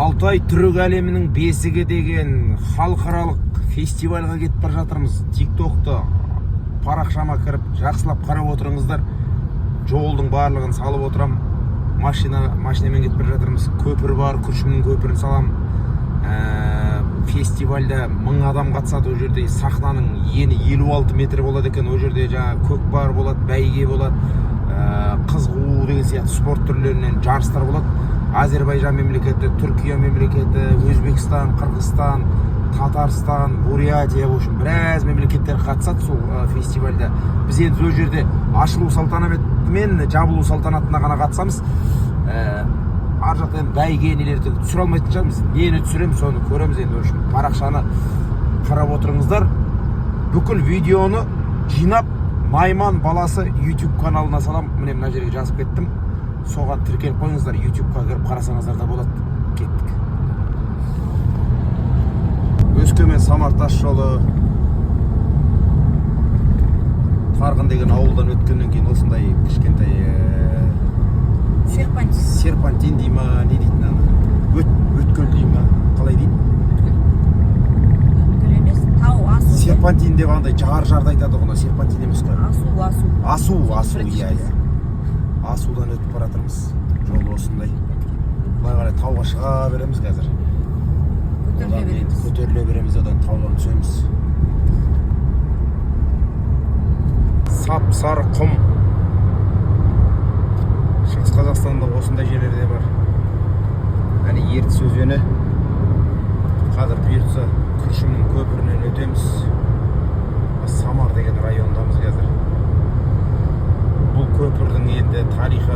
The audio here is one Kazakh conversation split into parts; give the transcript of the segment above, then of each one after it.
Алтай түрік әлемінің бесігі деген халықаралық фестивальға кетіп бара жатырмыз. TikTok'та парақшама кіріп, жақсылап қарап отырыңыздар. Жолдың барлығын салып отырам. Машинамен кетіп бара жатырмыз. Көпір бар, Күршімнің көпірін салам. Фестивальда 1000 адам қатысады. О жерде сахнаның ені 56 метр болады екен. О жерде жаңа көкпар болады, бәйге болады, қыз қуу деген сияқты спорт түрлерінен жарыстар болады. Азербайжан мемлекеті, Түркия мемлекеті, Өзбекстан, Қырғызстан, Татарстан, Бурятия, в общем, біраз мемлекеттер қатысады сол фестивальда. Біз енді ол жерде ашылу салтанаты мен жабылу салтанатына ғана қатысамыз. Ар жақта енді бәйге нелерді түсіре алмайтын шығармыз. Нені түсіреміз, соны көреміз енді. В общем, парақшаны қарап отырыңыздар. Бүкіл видеоны жинап, Майман баласы YouTube каналына салам. Міне мына жерге жазып кеттім. Соған тіркеліп қойыңыздар, YouTube-қа кіріп қарасаңыздар да болады. Кеттік. Өскемен Самар тас жолы. Тарғын деген ауылдан өткеннен кейін осындай кішкентай серпантин дей ма, не дейтін ана? Өткел дей ма? Қалай дейді? Өткел емес, тау, асу. Серпантин деп андай жарды айтады ғына, серпантин емес қой. Асу, иә. Асудан өтіп баратырмыз. Жол осындай. Бұлай қарай тауға шыға береміз қазір. Көтеріле береміз, одан таудан түсеміз. Сап-сары құм. Шығыс Қазақстанда осындай жерлерде бар. Әне Ертіс өзені. Қазір бұйыртса Күршімнің көпірінен өтеміз. Самар деген райондамыз қазір. Бұл көпірдің енді тарихы.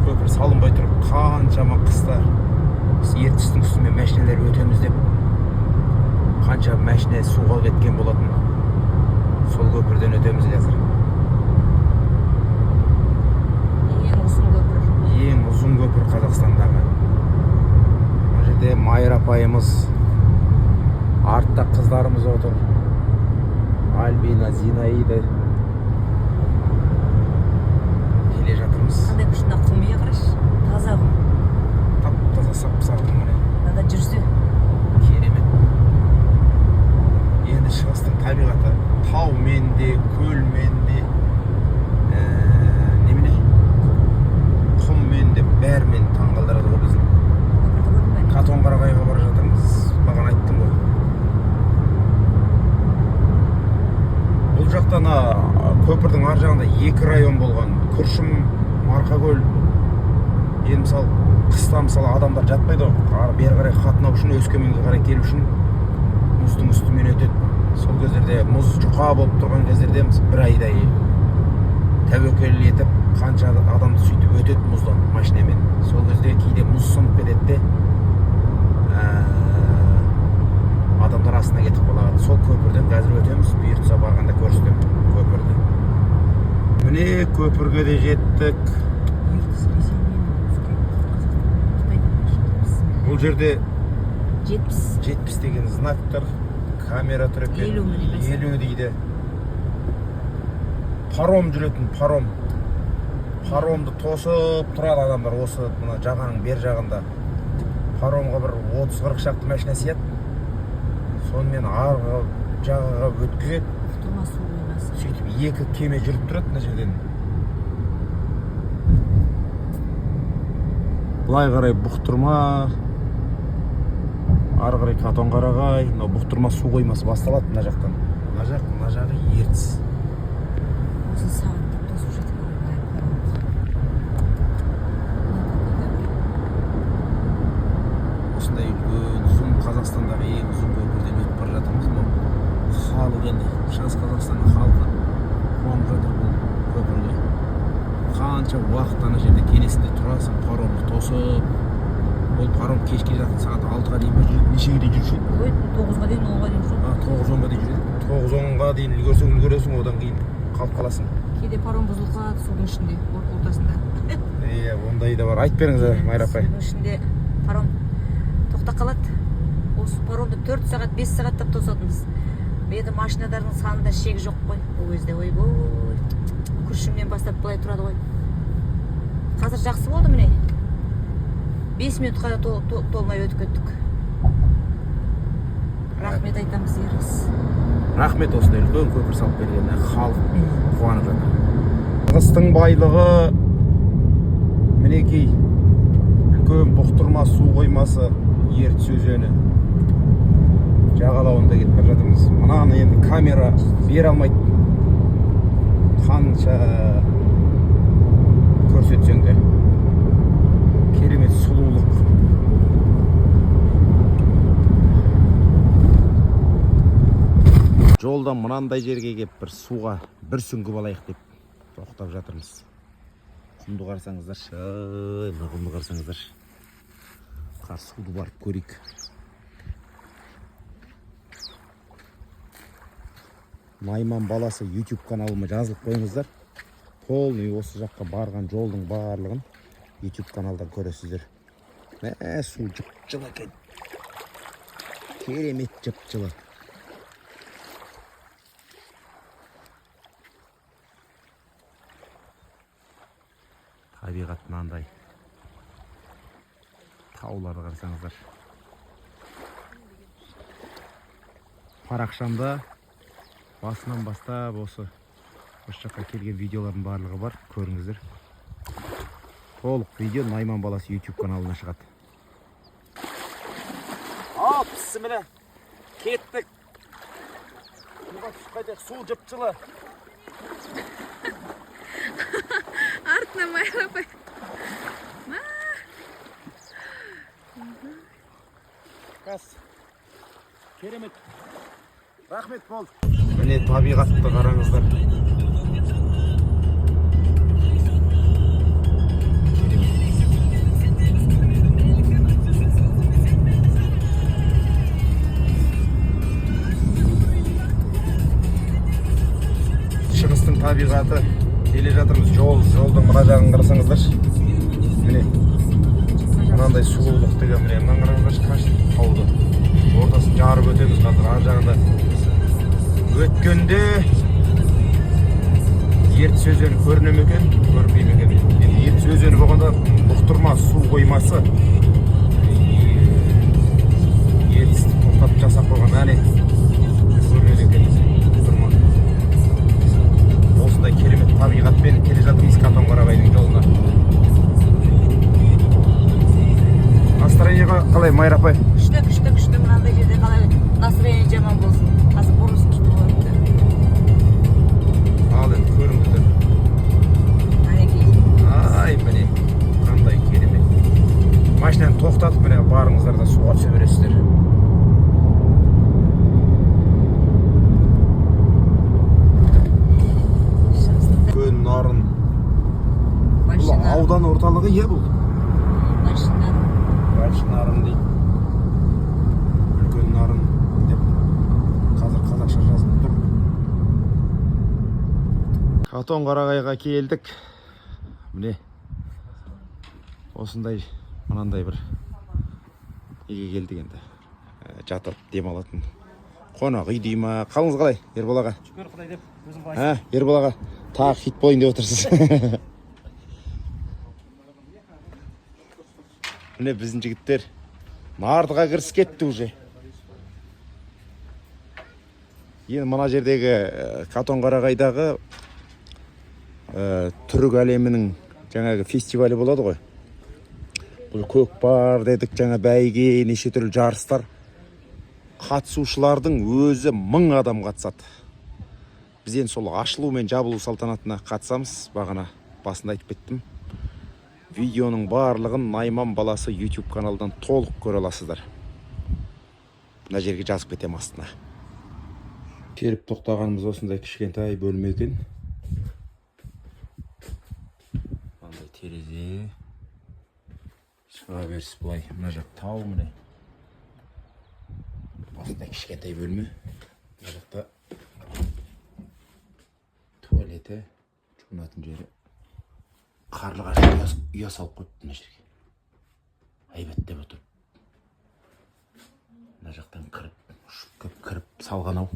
Көпір салынбай тұрып қаншама қыста біз Ертістің үстімен мәшинелер өтеміз деп қанша мәшине суға кеткен болатын. Сол көпірден өтеміз қазір. Ең ұзын көпір Қазақстандағы. Бұл жерде Майра апайымыз, артта қыздарымыз отыр. Альбина, Зинаида. Келе жатырмыз. Қандай күшіне құмия қараш, таза құм. Тап-таза сап-сары құм міне. Мынада жүрсе. Керемет. Енді шығыстың табиғаты таумен де, көлмен де, немене? Құммен де, бәрімен таңғалдырады ғой біздің. Қатонқарағайға бара жатырмыз. Маған айттым ғой. Бұл жақтан көпірдің ар жағында 2 район болған. Күршім, Марқакөл. Енді мысалы қыста мысалы адамдар жатпайды ғой. Бері қарай қатынау үшін, Өскеменге қарай келу үшін мұздың үстімен өтеді. Сол кездерде мұз жұқа болып тұрған кездерде бір айдай тәуекел етіп қанша адамды сөйтіп өтеді мұздан машинамен. Сол кезде кейде мұз сынып кетеді де адамдар астына кетіп қалады. Сол көпірден қазір өтеміз. Бұйыртса барғанда көрсетем көпірді. Міне көпірге де жеттік. Бұл жерде 70 деген знактар, камера тұр екен. 50 дейді. Паром жүретін, паром. Паромды тосып тұрады адамдар осы мына жағаның бер жағында. Паромға бір 30-40 шақты машина сияды. Сонымен арғы жағаға өткізеді. Сөйтіп 2 кеме жүріп тұрады мына жерден. Бұлай қарай бұқтырма, ары қарай Қатонқарағай, бұқтырма су қоймасы басталады мына жақтан. Мына жағы Ертіс. Осы сағаттап тосып жатыр. Осындай ұзын Қазақстандағы ең ұзын көпірден өтіп бара жатырмыз. Халық енді Шығыс Қазақстанның халқы қуанып жатыр бұл көпірге. Қанша уақыт ана жерде келесінде тұрасың, паромды тосып. Ол паром кешке жақын сағат 6-ға дейін нешеге дейін жүруші еді? 9-ға дейін, 10-ға дейін жүреді. 9-10-ға дейін жүреді. 9-10-ға дейін үлгересің, одан кейін қалып қаласың. Кейде паром бұзылып қалады судың ішінде, ортасында. Иә, ондай да бар. Айтып беріңіз, Майра апай. Судың ішінде паром тоқтап қалады. Осы паромды 4 сағат, 5 сағаттап тосатынбыз. Енді машинадардың санында шек жоқ қой. Ол кезде ойбой. Күршімнен бастап былай тұрады ғой. Қазір жақсы болды міне. 5 минутқа толмай өтіп кеттік. Рахмет айтамыз деріңіз. Рахмет осындай үлкен көпір салып бергеніне халық қуанып жатыр. Қыстың байлығы мінекей үлкен бұқтырма су қоймасы Ертіс өзені жағалауында кетіп бара жатырмыз. Мынаны енді камера бере алмайды. Қанша көрсетсең де керемет сұлулық. Жолдан мынандай жерге келіп бір суға бір сүңгіп алайық деп тоқтап жатырмыз. Құмды қарсаңыздаршы, құмды қарсаңыздаршы. Суды барып көрейік. Найман баласы YouTube каналыма жазылып қойыңыздар. Полный осы жаққа барған жолдың барлығын YouTube каналдан көресіздер. Су жып-жылы екен. Керемет жып-жылы. Табиғат мынандай. Тауларды қарасаңыздар. Парақшамда басынан бастап осы жаққа келген видеолардың барлығы бар, көріңіздер. Толық видео Найман баласы YouTube каналына шығады. Бісміллә, кеттік. Су жып-жылы. Артына майлапай. Керемет. Рахмет болды. Міне табиғатты қараңыздар. Шығыстың табиғаты. Келе жатырмыз жолдың мына жағын қарасаңыздаршы. Міне мынандай сұлулық деген міне мына қараңыздаршы қашты тауды. Ортасын жарып өтеміз қазір ар жағында. Өткенде Ертіс өзені көріне ме екен, көрінбей ме екен. Енді Ертіс өзені болғанда бұқтырма су қоймасы Ертісті тоқтатып жасап қойған әне көрінеді екен. Бұқтырма. Осындай керемет табиғатпен келе жатырмыз Қатон-Қарағайдың жолына. Настроениеға қалай, Майра апай? Күшті мынандай жерде қалай настроение жаман болсын. Қазір бұрыс күшті болады. Ал енді көріңіздер. Ай, міне қандай керемет. Машинаны тоқтатып міне барыңыздар да суға түсе бересіздер. Көн нарын. Бұл аудан орталығы е бұл? Нарын дейді. Үлкен нарын деп қазір қазақша жазылып тұр. Қатон-Қарағайға келдік. Міне осындай мынандай бір неге келдік енді. Жатып демалатын қонақ үй дей ма? Қалыңыз қалай, Ербол аға? Шүкір Құдай деп, өзің қалайсың? Ербол аға, тағы хит болайын деп отырсыз. Міне біздің жігіттер нардыға кіріс кетті уже. Енді мына жердегі Қатон-Қарағайдағы түрік әлемінің жаңағы фестивалі болады ғой. Бұл көкпар дедік, жаңа бәйге, неше түрлі жарыстар. Қатысушылардың өзі 1000 адам қатысады. Біз енді сол ашылу мен жабылу салтанатына қатысамыз. Бағана басында айтып кеттім. Видеоның барлығын Найман баласы YouTube каналдан толық көре аласыздар. Мына жерге жазып кетем астына. Келіп тоқтағанымыз осындай кішкентай бөлме екен. Мынандай терезе. Шыға берсіз былай. Мына жақ тау міне. Осындай кішкентай бөлме. Мына жақта туалеті, жуынатын жері. Қарлығаш ұя салып қойыпты мына жерге. Айбаттап отырып. Мына жақтан кіріп, ұшып кіріп салған ау.